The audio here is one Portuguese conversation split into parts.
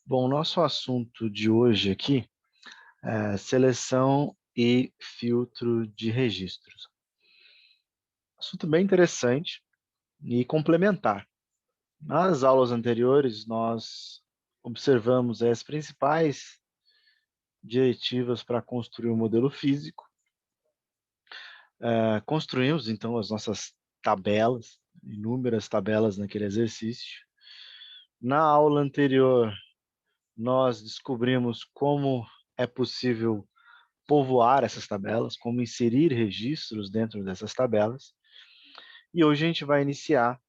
Bom, o nosso assunto de hoje aqui é seleção e filtro de registros. Assunto bem interessante e complementar. Nas aulas anteriores, nós observamos as principais diretivas para construir um modelo físico. Construímos, então, as nossas tabelas, inúmeras tabelas naquele exercício. Na aula anterior, nós descobrimos como é possível povoar essas tabelas, como inserir registros dentro dessas tabelas. E hoje a gente vai iniciar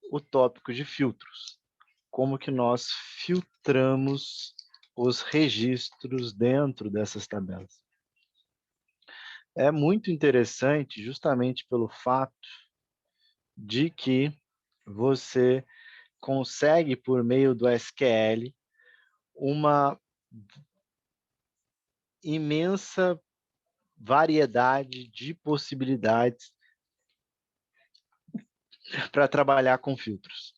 o tópico de filtros. Como que nós filtramos os registros dentro dessas tabelas. É muito interessante justamente pelo fato de que você consegue, por meio do SQL, uma imensa variedade de possibilidades para trabalhar com filtros.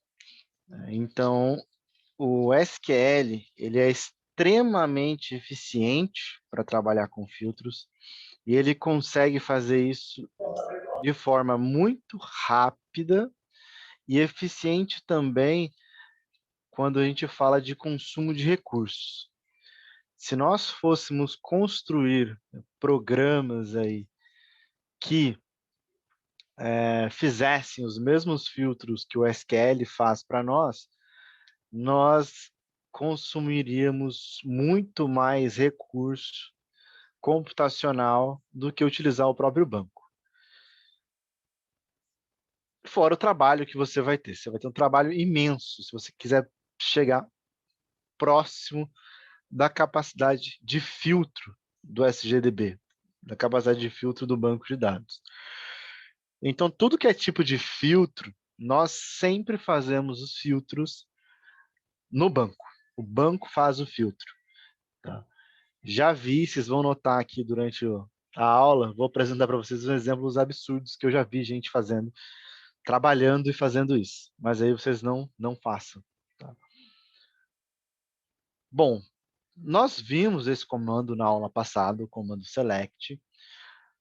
Então, o SQL ele é extremamente eficiente para trabalhar com filtros e ele consegue fazer isso de forma muito rápida e eficiente também quando a gente fala de consumo de recursos. Se nós fôssemos construir programas aí que fizessem os mesmos filtros que o SQL faz para nós consumiríamos muito mais recurso computacional do que utilizar o próprio banco. Fora o trabalho que você vai ter. Você vai ter um trabalho imenso se você quiser chegar próximo da capacidade de filtro do SGDB, da capacidade de filtro do banco de dados. Então, tudo que é tipo de filtro, nós sempre fazemos os filtros no banco. O banco faz o filtro. Tá? Já vi, vocês vão notar aqui durante a aula, vou apresentar para vocês um exemplo dos absurdos que eu já vi gente fazendo, trabalhando e fazendo isso. Mas aí vocês não façam. Tá? Bom, nós vimos esse comando na aula passada, o comando select,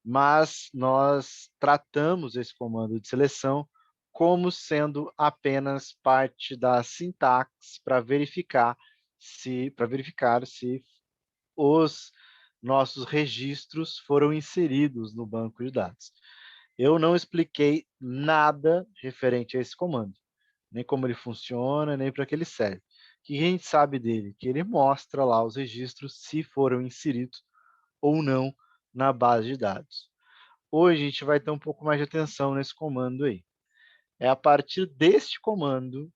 mas nós tratamos esse comando de seleção como sendo apenas parte da sintaxe para verificar se os nossos registros foram inseridos no banco de dados. Eu não expliquei nada referente a esse comando, nem como ele funciona, nem para que ele serve. O que a gente sabe dele? Que ele mostra lá os registros se foram inseridos ou não na base de dados. Hoje a gente vai ter um pouco mais de atenção nesse comando aí. É a partir deste comando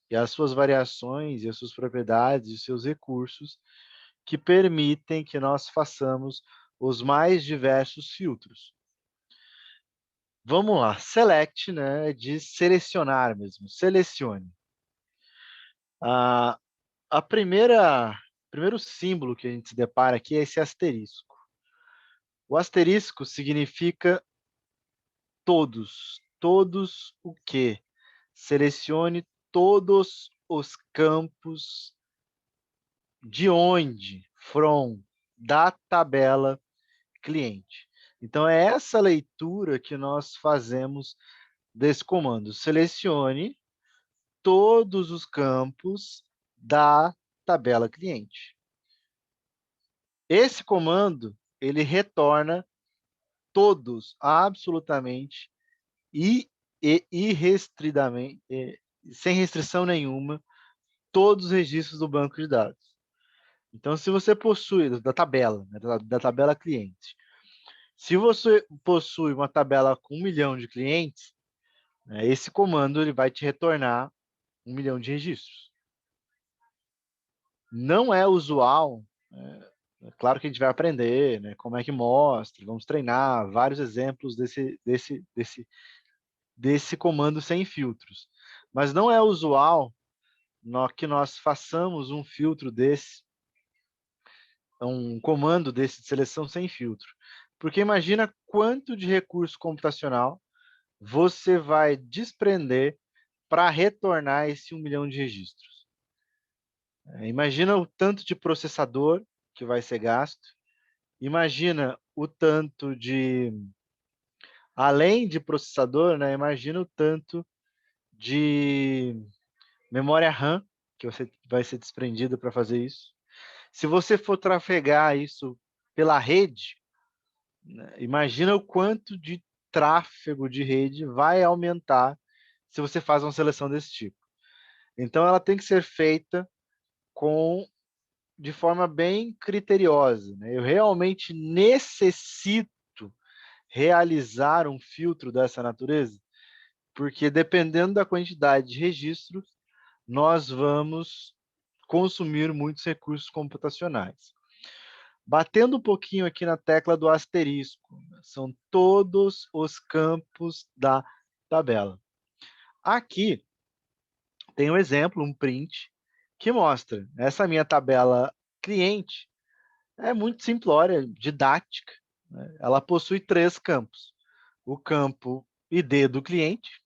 e as suas variações e as suas propriedades e os seus recursos que permitem que nós façamos os mais diversos filtros. Vamos lá, select, né, de selecionar mesmo, selecione. A primeiro símbolo que a gente se depara aqui é esse asterisco. O asterisco significa todos. Todos o quê? Selecione todos os campos de onde, from, da tabela cliente. Então, é essa leitura que nós fazemos desse comando. Selecione todos os campos da tabela cliente. Esse comando, ele retorna todos, absolutamente, e irrestritamente, sem restrição nenhuma, todos os registros do banco de dados. Então, se você possui, da tabela, né, da tabela cliente, se você possui uma tabela com 1 milhão de clientes, né, esse comando ele vai te retornar 1 milhão de registros. Não é usual, é claro que a gente vai aprender, né, como é que mostra, vamos treinar vários exemplos desse comando sem filtros. Mas não é usual que nós façamos um filtro desse, um comando desse de seleção sem filtro. Porque imagina quanto de recurso computacional você vai desprender para retornar esse 1 milhão de registros. Imagina o tanto de processador que vai ser gasto, imagina o tanto de, além de processador, né, imagina o tanto de memória RAM que você vai ser desprendido para fazer isso. Se você for trafegar isso pela rede, né, imagina o quanto de tráfego de rede vai aumentar se você faz uma seleção desse tipo. Então ela tem que ser feita com de forma bem criteriosa, né? Eu realmente necessito realizar um filtro dessa natureza, porque dependendo da quantidade de registros, nós vamos consumir muitos recursos computacionais. Batendo um pouquinho aqui na tecla do asterisco, são todos os campos da tabela. Aqui tem um exemplo, um print, que mostra essa minha tabela cliente é muito simplória, didática, né? Ela possui 3 campos. O campo ID do cliente,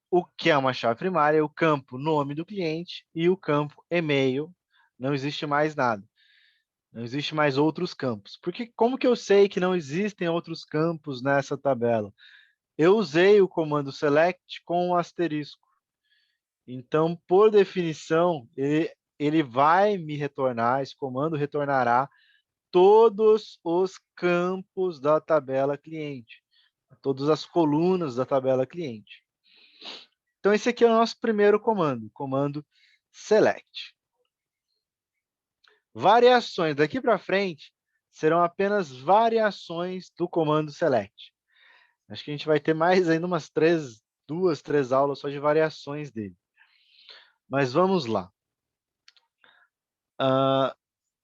o que é uma chave primária, o campo nome do cliente e o campo e-mail. Não existe mais nada. Não existe mais outros campos. Porque como que eu sei que não existem outros campos nessa tabela? Eu usei o comando select com um asterisco. Então, por definição, ele vai me retornar, esse comando retornará todos os campos da tabela cliente, todas as colunas da tabela cliente. Então, esse aqui é o nosso primeiro comando, comando select. Variações daqui para frente serão apenas variações do comando select. Acho que a gente vai ter mais ainda umas 2, 3 aulas só de variações dele. Mas vamos lá.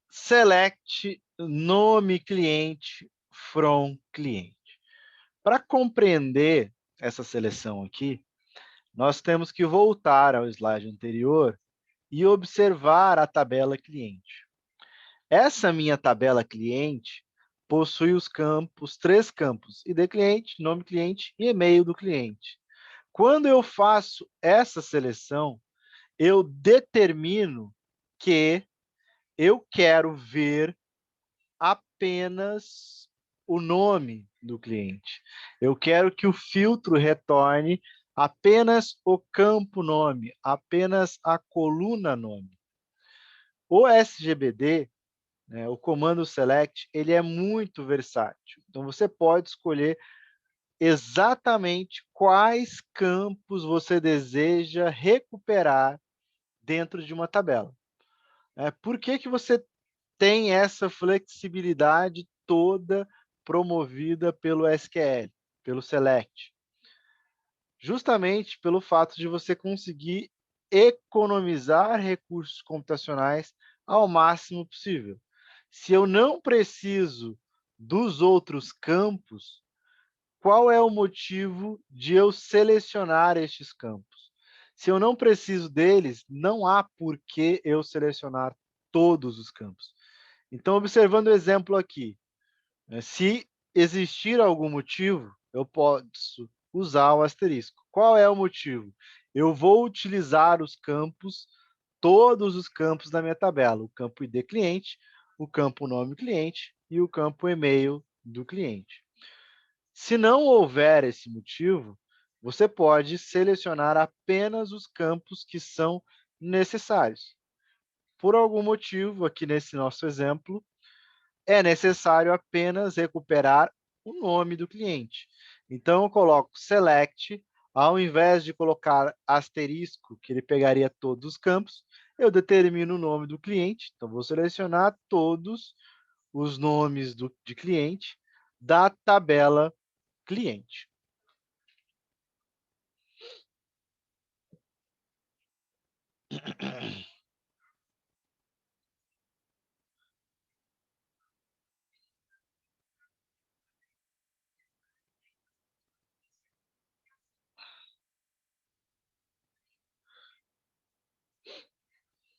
Select nome cliente from cliente. Para compreender essa seleção aqui, nós temos que voltar ao slide anterior e observar a tabela cliente. Essa minha tabela cliente possui os campos, 3 campos, ID cliente, nome cliente e e-mail do cliente. Quando eu faço essa seleção, eu determino que eu quero ver apenas o nome do cliente. Eu quero que o filtro retorne apenas o campo nome, apenas a coluna nome. O SGBD, né, o comando select, ele é muito versátil. Então você pode escolher exatamente quais campos você deseja recuperar dentro de uma tabela. Por que que você tem essa flexibilidade toda promovida pelo SQL, pelo select? Justamente pelo fato de você conseguir economizar recursos computacionais ao máximo possível. Se eu não preciso dos outros campos, qual é o motivo de eu selecionar estes campos? Se eu não preciso deles, não há por que eu selecionar todos os campos. Então, observando o exemplo aqui, se existir algum motivo, eu posso usar o asterisco. Qual é o motivo? Eu vou utilizar os campos, todos os campos da minha tabela, o campo ID cliente, o campo nome cliente e o campo e-mail do cliente. Se não houver esse motivo, você pode selecionar apenas os campos que são necessários. Por algum motivo, aqui nesse nosso exemplo, é necessário apenas recuperar o nome do cliente. Então, eu coloco select, ao invés de colocar asterisco, que ele pegaria todos os campos, eu determino o nome do cliente. Então, vou selecionar todos os nomes de cliente da tabela cliente.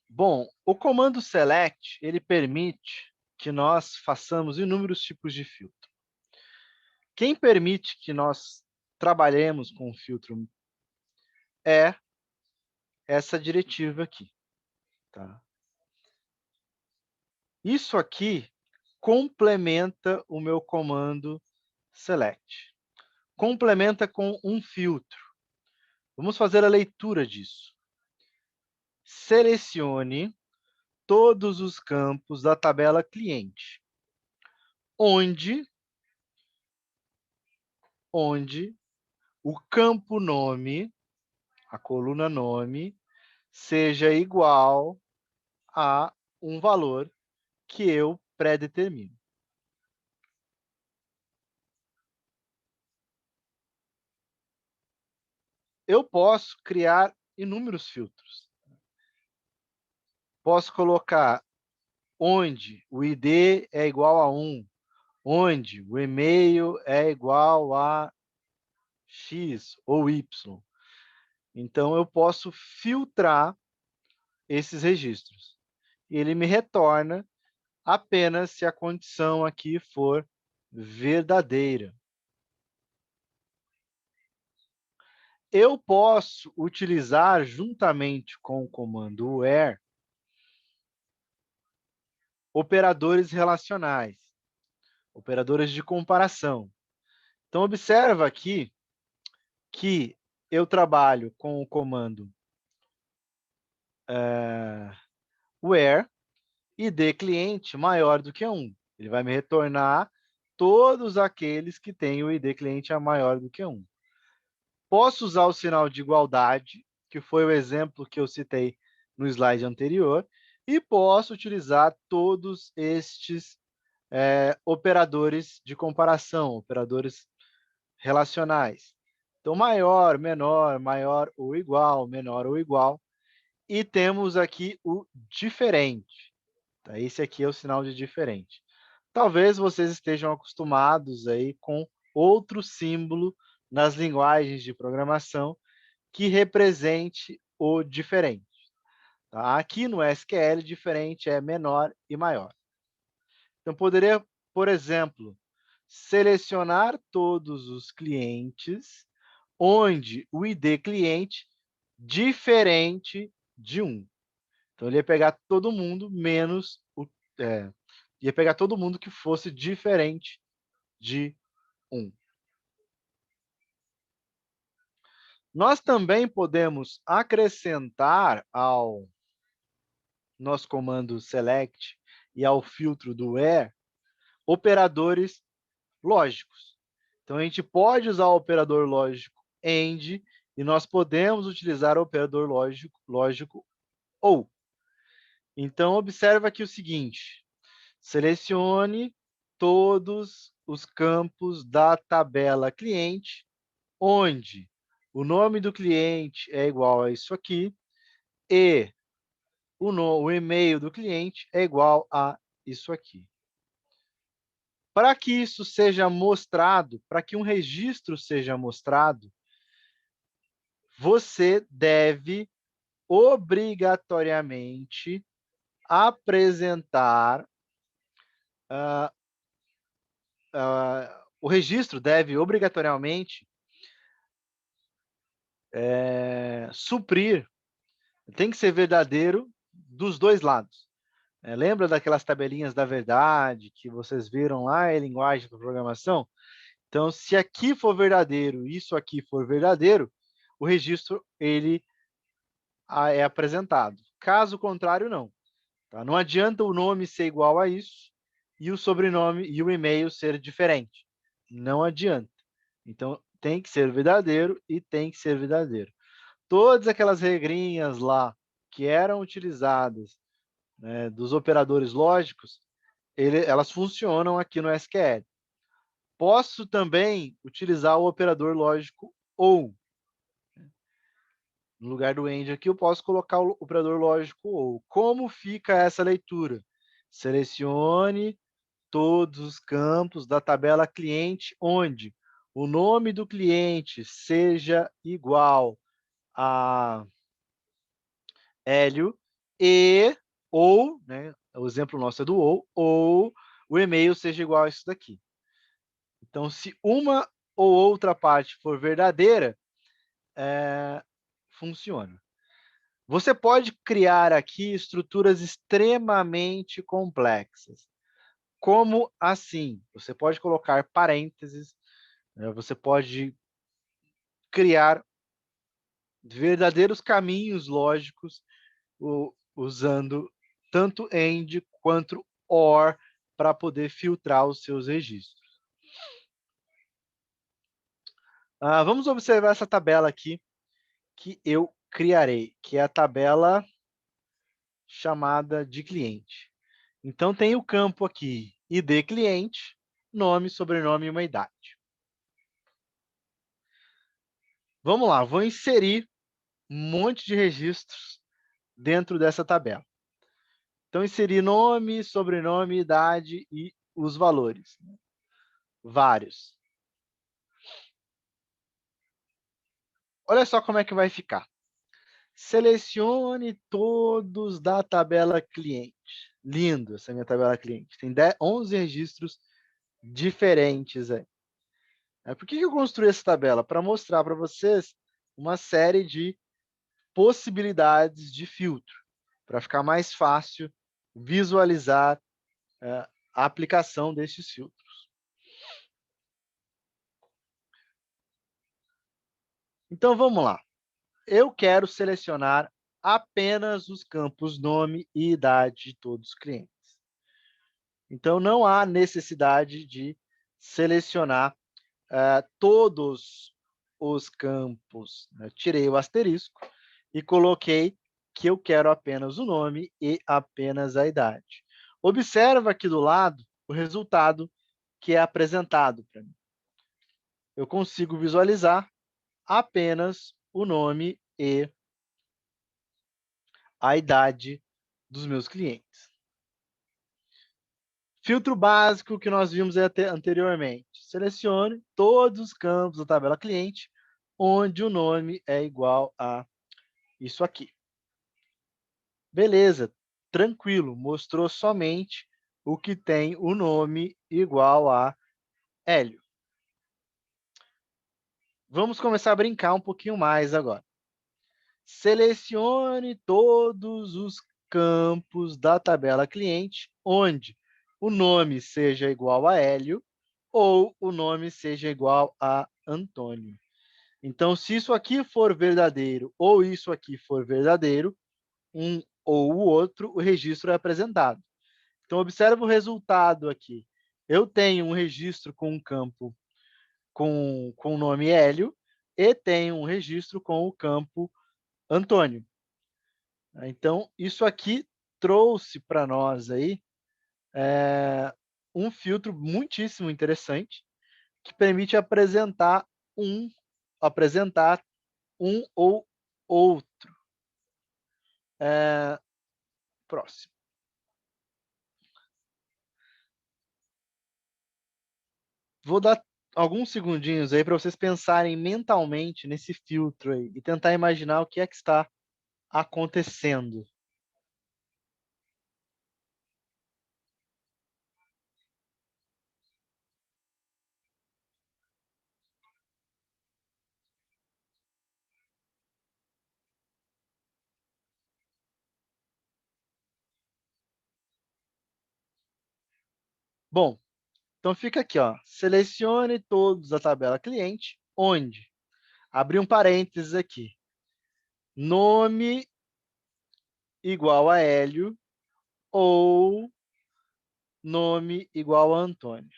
Bom, o comando select, ele permite que nós façamos inúmeros tipos de filtro. Quem permite que nós trabalhemos com o filtro é essa diretiva aqui, tá? Isso aqui complementa o meu comando select. Complementa com um filtro. Vamos fazer a leitura disso. Selecione todos os campos da tabela cliente, onde o campo nome, a coluna nome, seja igual a um valor que eu pré-determino. Eu posso criar inúmeros filtros. Posso colocar onde o ID é igual a 1, onde o e-mail é igual a X ou Y. Então, eu posso filtrar esses registros. E ele me retorna apenas se a condição aqui for verdadeira. Eu posso utilizar, juntamente com o comando where, operadores relacionais, operadores de comparação. Então, observa aqui que eu trabalho com o comando where id cliente maior do que 1. Ele vai me retornar todos aqueles que têm o id cliente maior do que 1. Posso usar o sinal de igualdade, que foi o exemplo que eu citei no slide anterior, e posso utilizar todos estes operadores de comparação, operadores relacionais. Então, maior, menor, maior ou igual, menor ou igual. E temos aqui o diferente. Tá? Esse aqui é o sinal de diferente. Talvez vocês estejam acostumados aí com outro símbolo nas linguagens de programação que represente o diferente. Tá? Aqui no SQL, diferente é menor e maior. Então, poderia, por exemplo, selecionar todos os clientes onde o ID cliente diferente de 1. Então, ele ia pegar todo mundo menos ia pegar todo mundo que fosse diferente de 1. Nós também podemos acrescentar ao nosso comando select e ao filtro do where operadores lógicos. Então, a gente pode usar o operador lógico AND e nós podemos utilizar o operador lógico OR. Então, observa aqui o seguinte, selecione todos os campos da tabela cliente, onde o nome do cliente é igual a isso aqui e o e-mail do cliente é igual a isso aqui. Para que isso seja mostrado, para que um registro seja mostrado, você deve obrigatoriamente apresentar, o registro deve obrigatoriamente suprir, tem que ser verdadeiro dos dois lados. Lembra daquelas tabelinhas da verdade que vocês viram lá em linguagem de programação? Então, se aqui for verdadeiro e isso aqui for verdadeiro, o registro ele é apresentado. Caso contrário, não. Tá? Não adianta o nome ser igual a isso e o sobrenome e o e-mail ser diferente. Não adianta. Então, tem que ser verdadeiro e tem que ser verdadeiro. Todas aquelas regrinhas lá que eram utilizadas, né, dos operadores lógicos, elas funcionam aqui no SQL. Posso também utilizar o operador lógico OU. No lugar do AND aqui, eu posso colocar o operador lógico OU. Como fica essa leitura? Selecione todos os campos da tabela cliente onde o nome do cliente seja igual a Hélio e ou, né, o exemplo nosso é do ou o e-mail seja igual a isso daqui. Então, se uma ou outra parte for verdadeira, funciona. Você pode criar aqui estruturas extremamente complexas. Como assim? Você pode colocar parênteses, né? Você pode criar verdadeiros caminhos lógicos usando tanto AND quanto OR para poder filtrar os seus registros. Vamos observar essa tabela aqui que eu criarei, que é a tabela chamada de cliente. Então, tem o campo aqui, ID cliente, nome, sobrenome e uma idade. Vamos lá, vou inserir um monte de registros dentro dessa tabela. Então, inserir nome, sobrenome, idade e os valores. Vários. Olha só como é que vai ficar. Selecione todos da tabela cliente. Lindo essa minha tabela cliente. Tem 11 registros diferentes aí. Por que eu construí essa tabela? Para mostrar para vocês uma série de possibilidades de filtro, para ficar mais fácil visualizar a aplicação desses filtros. Então, vamos lá. Eu quero selecionar apenas os campos nome e idade de todos os clientes. Então, não há necessidade de selecionar todos os campos. Né? Tirei o asterisco e coloquei que eu quero apenas o nome e apenas a idade. Observa aqui do lado o resultado que é apresentado para mim. Eu consigo visualizar apenas o nome e a idade dos meus clientes. Filtro básico que nós vimos anteriormente. Selecione todos os campos da tabela cliente onde o nome é igual a isso aqui. Beleza, tranquilo, mostrou somente o que tem o nome igual a Hélio. Vamos começar a brincar um pouquinho mais agora. Selecione todos os campos da tabela cliente onde o nome seja igual a Hélio ou o nome seja igual a Antônio. Então, se isso aqui for verdadeiro ou isso aqui for verdadeiro, um ou o outro, o registro é apresentado. Então, observa o resultado aqui. Eu tenho um registro com um campo com o nome Hélio e tenho um registro com o campo Antônio. Então, isso aqui trouxe para nós aí um filtro muitíssimo interessante que permite apresentar um ou outro. Próximo. Vou dar alguns segundinhos aí para vocês pensarem mentalmente nesse filtro aí e tentar imaginar o que é que está acontecendo. Bom, então fica aqui, ó. Selecione todos da tabela cliente, onde? Abri um parênteses aqui. Nome igual a Hélio ou nome igual a Antônio.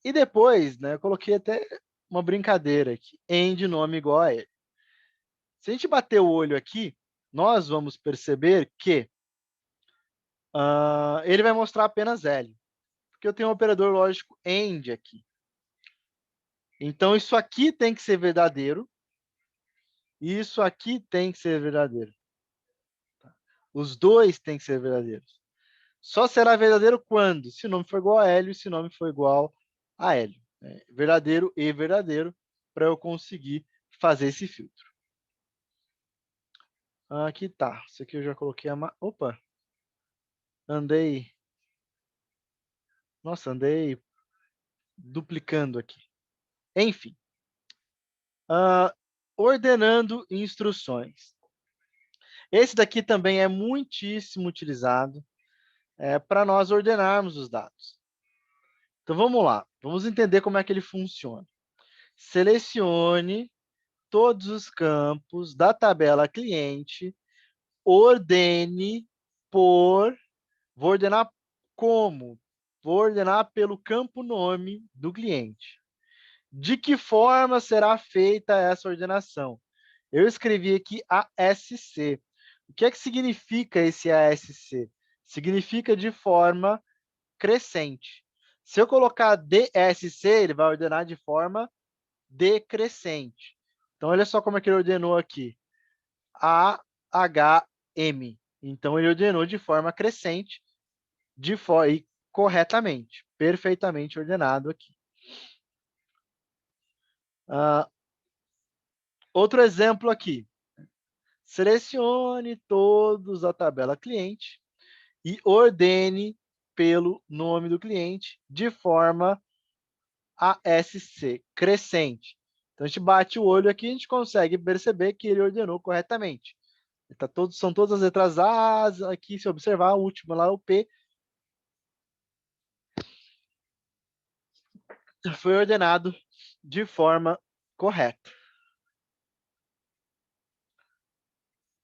E depois, né, eu coloquei até uma brincadeira aqui, end nome igual a Hélio. Se a gente bater o olho aqui, nós vamos perceber que ele vai mostrar apenas Hélio, porque eu tenho um operador lógico AND aqui. Então, isso aqui tem que ser verdadeiro e isso aqui tem que ser verdadeiro. Os dois têm que ser verdadeiros. Só será verdadeiro quando? Se o nome for igual a Hélio e se o nome for igual a Hélio. Verdadeiro e verdadeiro para eu conseguir fazer esse filtro. Aqui tá. Isso aqui eu já coloquei a... Opa! Andei... Nossa, andei duplicando aqui. Enfim. Ordenando instruções. Esse daqui também é muitíssimo utilizado para nós ordenarmos os dados. Então, vamos lá. Vamos entender como é que ele funciona. Selecione todos os campos da tabela cliente, ordene por... Vou ordenar como? Vou ordenar pelo campo nome do cliente. De que forma será feita essa ordenação? Eu escrevi aqui ASC. O que é que significa esse ASC? Significa de forma crescente. Se eu colocar DSC, ele vai ordenar de forma decrescente. Então, olha só como é que ele ordenou aqui. AHM. Então, ele ordenou de forma crescente e corretamente, perfeitamente ordenado aqui. Outro exemplo aqui. Selecione todos a tabela cliente e ordene pelo nome do cliente de forma ASC, crescente. Então, a gente bate o olho aqui e a gente consegue perceber que ele ordenou corretamente. São todas as letras A, aqui, se observar, a última lá, o P, foi ordenado de forma correta.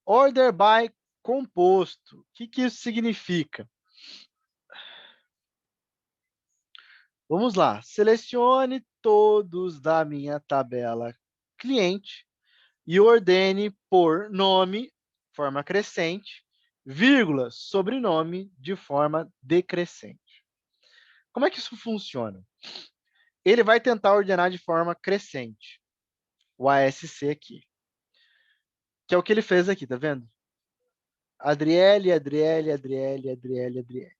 Order by composto. O que isso significa? Vamos lá. Selecione todos da minha tabela cliente e ordene por nome, forma crescente, vírgula, sobrenome, de forma decrescente. Como é que isso funciona? Ele vai tentar ordenar de forma crescente. O ASC aqui. Que é o que ele fez aqui, tá vendo? Adriele, Adriele, Adriele, Adriele, Adriele.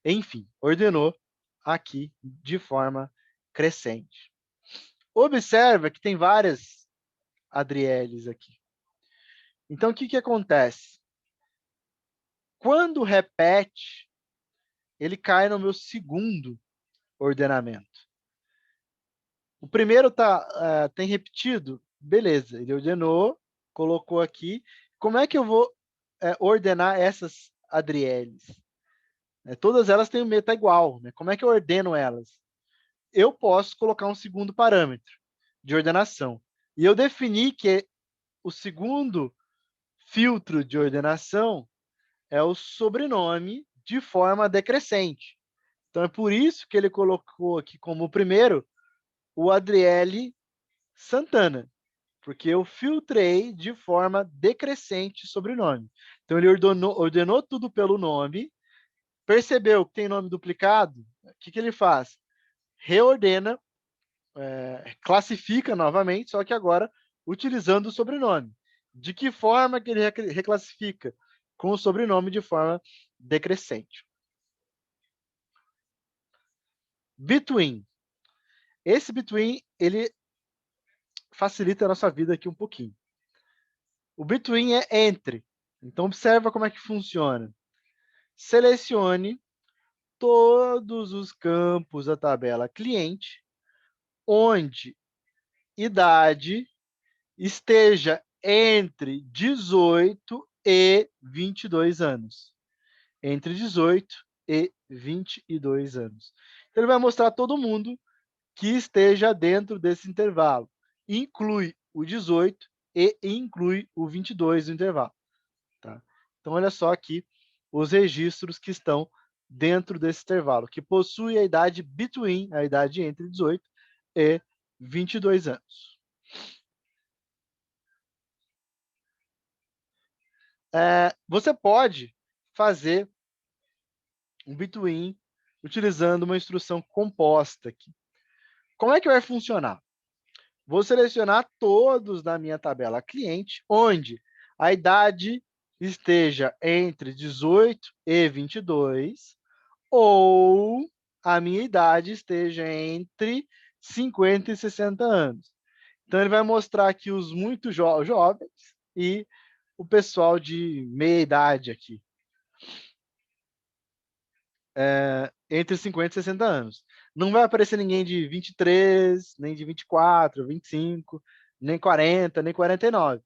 Enfim, ordenou aqui de forma crescente. Observa que tem várias Adrieles aqui. Então, o que acontece? Quando repete, ele cai no meu segundo ordenamento. O primeiro tem repetido, beleza, ele ordenou, colocou aqui. Como é que eu vou ordenar essas Adrieles? Todas elas têm o meta igual, né? Como é que eu ordeno elas? Eu posso colocar um segundo parâmetro de ordenação. E eu defini que o segundo filtro de ordenação é o sobrenome de forma decrescente. Então, é por isso que ele colocou aqui como primeiro o Adriele Santana, porque eu filtrei de forma decrescente o sobrenome. Então, ele ordenou tudo pelo nome, percebeu que tem nome duplicado, o que ele faz? Reordena, classifica novamente, só que agora utilizando o sobrenome. De que forma que ele reclassifica? Com o sobrenome de forma decrescente. Between. Esse between, ele facilita a nossa vida aqui um pouquinho. O between é entre. Então, observa como é que funciona. Selecione todos os campos da tabela cliente, onde idade esteja entre 18 e 22 anos. Entre 18 e 22 anos. Então, ele vai mostrar todo mundo que esteja dentro desse intervalo. Inclui o 18 e inclui o 22 no intervalo. Tá? Então, olha só aqui os registros que estão dentro desse intervalo, que possui a idade between, a idade entre 18 e 22 anos. Você pode fazer um between utilizando uma instrução composta aqui. Como é que vai funcionar? Vou selecionar todos da minha tabela cliente, onde a idade esteja entre 18 e 22, ou a minha idade esteja entre 50 e 60 anos. Então, ele vai mostrar aqui os muito jovens e o pessoal de meia idade aqui. Entre 50 e 60 anos. Não vai aparecer ninguém de 23, nem de 24, 25, nem 40, nem 49.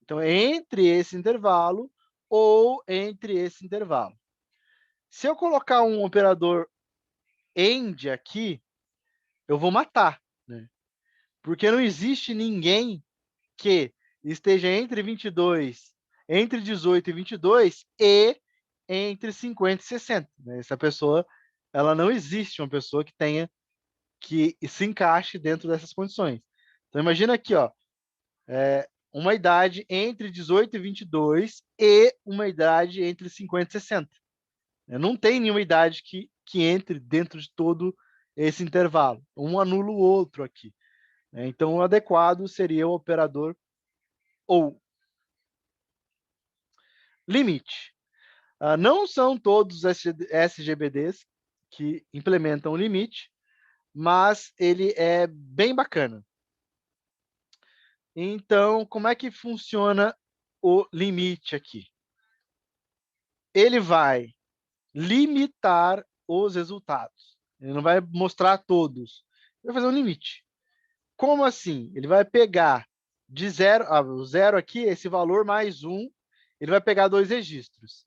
Então, entre esse intervalo ou entre esse intervalo. Se eu colocar um operador AND aqui, eu vou matar, né? Porque não existe ninguém que esteja entre 22, entre 18 e 22 e entre 50 e 60. Né? Essa pessoa, ela não existe uma pessoa que tenha que se encaixe dentro dessas condições. Então imagina aqui, ó, uma idade entre 18 e 22 e uma idade entre 50 e 60. Não tem nenhuma idade que entre dentro de todo esse intervalo. Um anula o outro aqui. Então, o adequado seria o operador ou. Limite. Não são todos os SGBDs que implementam o limite, mas ele é bem bacana. Então, como é que funciona o limite aqui? Ele vai limitar os resultados. Ele não vai mostrar todos. Ele vai fazer um limite. Como assim? Ele vai pegar de zero, o zero aqui, esse valor mais um, ele vai pegar 2 registros.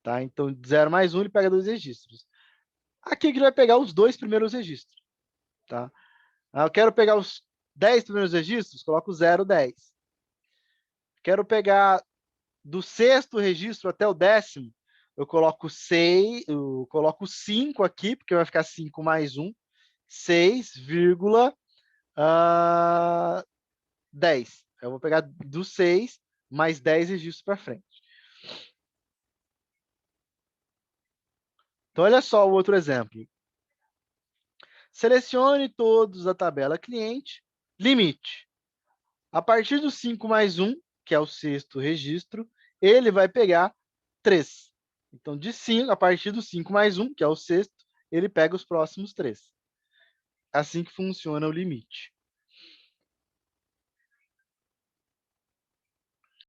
Tá? Então, de 0 mais 1, ele pega 2 registros. Aqui ele vai pegar os 2 primeiros registros. Tá? Eu quero pegar os 10 primeiros registros, coloco 0, 10. Quero pegar do 6º registro até o 10º, eu coloco 6, eu coloco 5 aqui, porque vai ficar 5 mais 1, 6,10. Eu vou pegar do 6 mais 10 registros para frente. Então, olha só o outro exemplo. Selecione todos da tabela cliente, limite. A partir do 5 mais 1, que é o 6º registro, ele vai pegar 3. Então, a partir do 5 mais 1, que é o 6º, ele pega os próximos 3. Assim que funciona o limite.